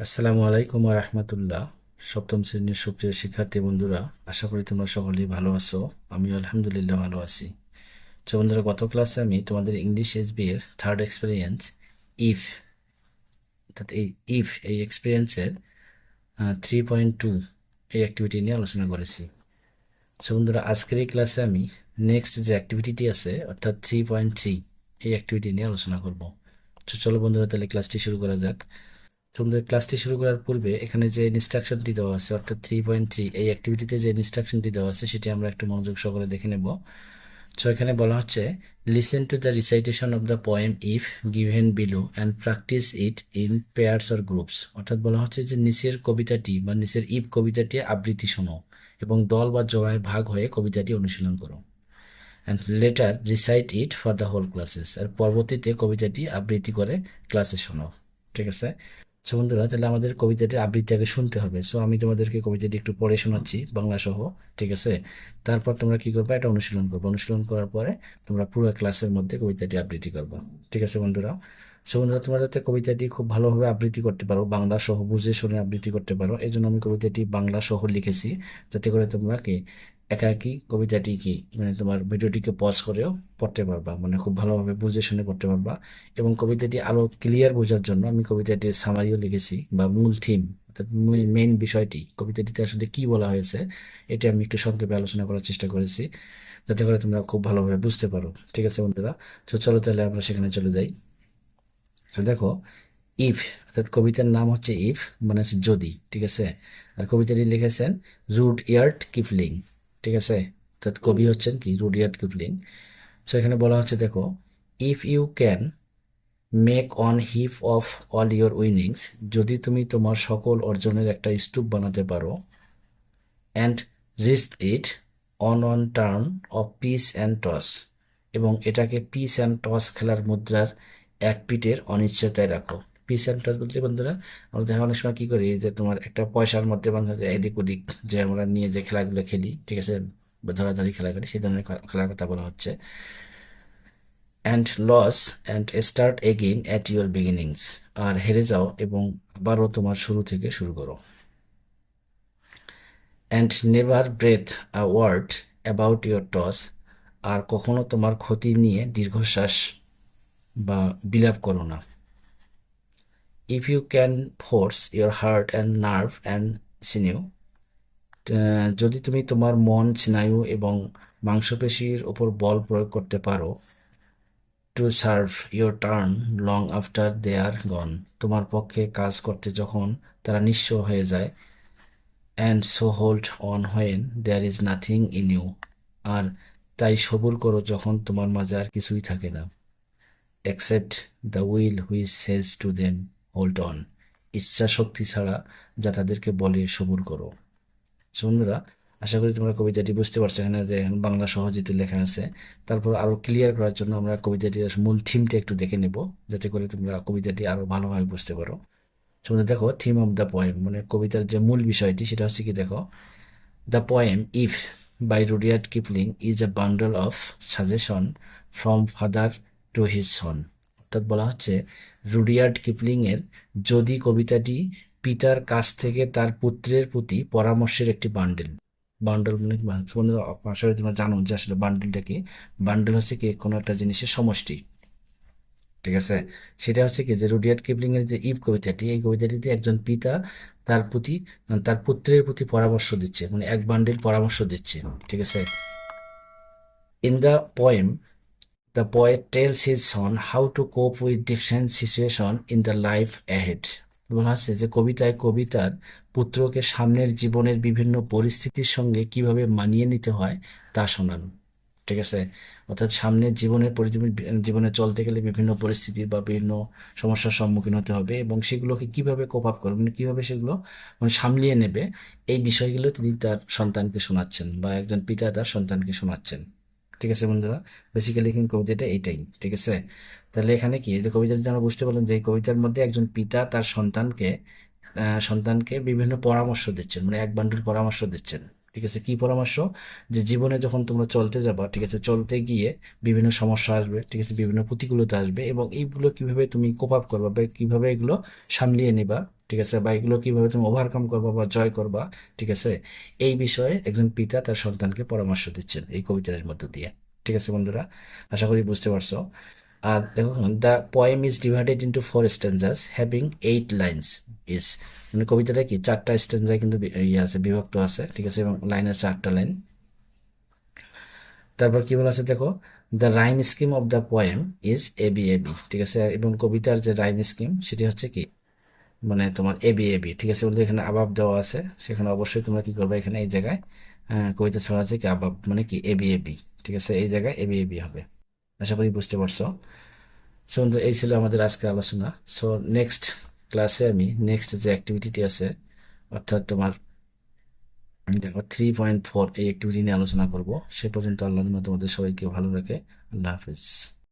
আসসালামু আলাইকুম রহমতুল্লাহ। সপ্তম শ্রেণীর সুপ্রিয় শিক্ষার্থী বন্ধুরা, আশা করি তোমরা সকলেই ভালো আছো। আমি আলহামদুলিল্লাহ ভালো আছি। তো বন্ধুরা, গত ক্লাসে আমি তোমাদের ইংলিশ এসবি এর থার্ড এক্সপিরিয়েন্স ইফ, অর্থাৎ এই এক্সপিরিয়েন্সের 3.2 এই অ্যাক্টিভিটি নিয়ে আলোচনা করেছি। তো বন্ধুরা, আজকের এই ক্লাসে আমি নেক্সট যে অ্যাক্টিভিটিটি আছে অর্থাৎ 3.3 এই অ্যাক্টিভিটি নিয়ে আলোচনা করব। তো চলো বন্ধুরা, তাহলে ক্লাসটি শুরু করা যাক। তোমাদের ক্লাসটি শুরু করার পূর্বে এখানে যে ইনস্ট্রাকশনটি দেওয়া আছে অর্থাৎ 3.3 এই অ্যাক্টিভিটিতে যে ইনস্ট্রাকশনটি দেওয়া আছে সেটি আমরা একটু মনোযোগ সহকারে দেখে নেব। সো এখানে বলা হচ্ছে, listen to the recitation of the poem if given below and practice it in pairs or groups. অর্থাৎ বলা হচ্ছে যে নিচের কবিতাটি বা নিচের ইফ কবিতাটি আবৃত্তি শোনো এবং দল বা জোড়ায় ভাগ হয়ে কবিতাটি অনুশীলন করো। And later recite it for the whole classes. আর পরবর্তীতে কবিতাটি আবৃত্তি করে ক্লাসে শোনাও। ঠিক আছে। সো বন্ধুরা, তাহলে আমাদের কবিতাটির আবৃত্তি আগে শুনতে হবে। সো আমি তোমাদেরকে কবিতাটি একটু পড়ে শোনাচ্ছি বাংলা সহ। ঠিক আছে। তারপর তোমরা কি করবে, এটা অনুশীলন করবে। অনুশীলন করার পরে তোমরা পুরো ক্লাসের মধ্যে কবিতাটি আবৃত্তি করবে। ঠিক আছে বন্ধুরা। সো বন্ধুরা, তোমরা যাতে কবিতাটি খুব ভালোভাবে আবৃত্তি করতে পারো, বাংলা সহ বুঝে শুনে আবৃত্তি করতে পারো, এই জন্য আমি কবিতাটি বাংলা সহ লিখেছি, যাতে করে তোমরা কি একাকী কবিতাটি কি মানে তোমার ভিডিওটিকে পজ করেও পড়তে পারবা, মানে খুব ভালোভাবে বুঝে শুনে পড়তে পারবা। এবং কবিতাটি আরো ক্লিয়ার বোঝার জন্য আমি কবিতাটির সামারিও লিখেছি, বা মূল থিম অর্থাৎ মেইন বিষয়টি কবিতাটিতে আসলে কি বলা হয়েছে এটা আমি একটু সংক্ষেপে আলোচনা করার চেষ্টা করেছি, যাতে করে তোমরা খুব ভালোভাবে বুঝতে পারো। ঠিক আছে বন্ধুরা। তো চলো তাহলে আমরা সেখানে চলে যাই। তো দেখো, ইফ অর্থাৎ কবিতার নাম হচ্ছে ইফ, মানে হচ্ছে যদি। ঠিক আছে। আর কবিতাটি লিখেছেন রুডইয়ার্ড কিপলিং। ঠিক আছে। অর্থাৎ কবি হচ্ছেন কি রুডইয়ার্ড কিপলিং। তো এখানে বলা হচ্ছে, দেখো, if you can make one heap of all your winnings, যদি তুমি তোমার সকল অর্জনের একটা স্তূপ বানাতে পারো, and risk it one turn of pitch and toss, এবং এটাকে পিস অ্যান্ড টস খেলার মুদ্রার এক পিঠের অনিশ্চয়তায় রাখো। পিস অ্যান্ড টস বলতে বন্ধুরা, আমরা দেখা অনেক সময় কি করি যে তোমার একটা পয়সার মধ্যে বাংলা এদিক ওদিক যে আমরা নিয়ে যে খেলাগুলো খেলি, ঠিক আছে, বা ধরাধরি খেলা করি, সেই ধরনের খেলার কথা বলা হচ্ছে। And lose and start again at your beginnings, আর হেরে যাও এবং আবারও তোমার শুরু থেকে শুরু করো। And never breathe a word about your toss, আর কখনো তোমার ক্ষতি নিয়ে দীর্ঘশ্বাস বা বিলাপ করো না। If you can force your heart and nerve and sinew, যদি তুমি তোমার মন, স্নায়ু এবং মাংসপেশির ওপর বল প্রয়োগ করতে পারো, to serve your turn long after they are gone, তোমার পক্ষে কাজ করতে যখন তারা নিঃস্ব হয়ে যায়। And so hold on when there is nothing in you, আর তাই সবুর করো যখন তোমার মাঝে আর কিছুই থাকে না। Accept the will which says to them hold on, ইচ্ছা শক্তি ছাড়া যা তাদেরকে বলে সবুর করো। So, বন্ধুরা, আশা করি তোমরা কবিতাটি বুঝতে পারছো। এখানে যে বাংলা সহজিত লেখা আছে। তারপর আরো ক্লিয়ার করার জন্য আমরা কবিতাটির মূল থিমটা একটু দেখে নেব, যাতে করে তোমরা কবিতাটি আরো ভালোভাবে বুঝতে পারো। তোমরা দেখো, থিম অফ দ্য পোয়েম মানে কবিতার যে মূল বিষয়টি সেটা হচ্ছে কি, দেখো, the poem If by Rudyard Kipling is a bundle of suggestion from father to his son. অর্থাৎ বলা হচ্ছে, রুডিয়ার্ড কিপলিং এর যদি কবিতাটি পিতার কাছ থেকে তার পুত্রের প্রতি পরামর্শের একটি বান্ডেল। বান্ডেল মানে কি? বন্ধুরা, আসলে তোমরা জানো যে আসলে বান্ডেলটা কি। বান্ডেল হচ্ছে কি কোনো একটা জিনিসের সমষ্টি। ঠিক আছে। সেটা হচ্ছে কি যে রুডিয়ার্ড কিপলিং এর যে ইভ কবিতাটি, এই কবিতাটিতে একজন পিতা তার প্রতি তার পুত্রের প্রতি পরামর্শ দিচ্ছে, মানে এক বান্ডিল পরামর্শ দিচ্ছে। ঠিক আছে। In the poem the poet tells his son how to cope with different situation in the life ahead. বলা হচ্ছে যে কবিতায় কবিতার পুত্রকে সামনের জীবনের বিভিন্ন পরিস্থিতির সঙ্গে কিভাবে মানিয়ে নিতে হয় তা শোনান। ঠিক আছে। অর্থাৎ সামনের জীবনে চলতে গেলে বিভিন্ন পরিস্থিতি বা বিভিন্ন সমস্যার সম্মুখীন হতে হবে, এবং সেগুলোকে কিভাবে কোপ আপ করবে, মানে কিভাবে সেগুলো মানে সামলিয়ে নেবে, এই বিষয়গুলো তিনি তার সন্তানকে শোনাচ্ছেন, বা একজন পিতা তার সন্তানকে শোনাচ্ছেন। ঠিক আছে বন্ধুরা, বেসিক্যালি কিন্তু কবিতাটা এইটাই। ঠিক আছে। তাহলে এখানে কি, এই যে কবিতাটি আমরা বুঝতে পারলাম যে এই কবিতার মধ্যে একজন পিতা তার সন্তানকে বিভিন্ন পরামর্শ দিচ্ছেন, মানে এক বান্ডুল পরামর্শ দিচ্ছেন। ঠিক আছে, কি পরামর্শ? যে জীবনে যখন তোমরা চলতে যাবা, ঠিক আছে, চলতে গিয়ে বিভিন্ন সমস্যা আসবে, ঠিক আছে, বিভিন্ন প্রতিকূলতা আসবে, এবং এইগুলো কিভাবে তুমি কোপ আপ করবা বা কিভাবে এগুলো সামলিয়ে নিবা, ঠিক আছে, বা এগুলো কিভাবে তুমি ওভারকাম করবা বা জয় করবা, ঠিক আছে, এই বিষয়ে একজন পিতা তার সন্তানকে পরামর্শ দিচ্ছেন এই কবিতার মধ্য দিয়ে। ঠিক আছে বন্ধুরা, আশা করি বুঝতে পারছো। আর দেখো, the poem is divided into 4 stanzas having 8 lines. Is মানে কবিতাটা কি 4টা স্ট্যান্জায় কিন্তু ইয়ে আছে, বিভক্ত আছে, ঠিক আছে, এবং লাইন আছে 8টা লাইন। তারপর কি বলা আছে দেখো, the rhyme scheme of the poem is A B A B, ঠিক আছে, এবং কবিতার যে রাইম স্কিম সেটি হচ্ছে কি, মানে তোমার এ বি এ বি, ঠিক আছে বন্ধু, এখানে আবাব দেওয়া আছে, সেখানে অবশ্যই তোমরা কি করবে, এখানে এই জায়গায় কবিতা ছড়া আছে কি আবাব মানে কি এ বি এ বি, ঠিক আছে, এই জায়গায় এ বি এ বি হবে। আশা করি বুঝতে পারছো। সো বন্ধু, এই ছিল আমাদের আজকের আলোচনা। সো নেক্সট ক্লাসে আমি নেক্সট যে অ্যাক্টিভিটিটি আছে, অর্থাৎ তোমার দেখো 3.4 এই অ্যাক্টিভিটি নিয়ে আলোচনা করব। সে পর্যন্ত আল্লাহ যেন তোমাদের সবাইকে ভালো রাখে। আল্লাহ হাফিজ।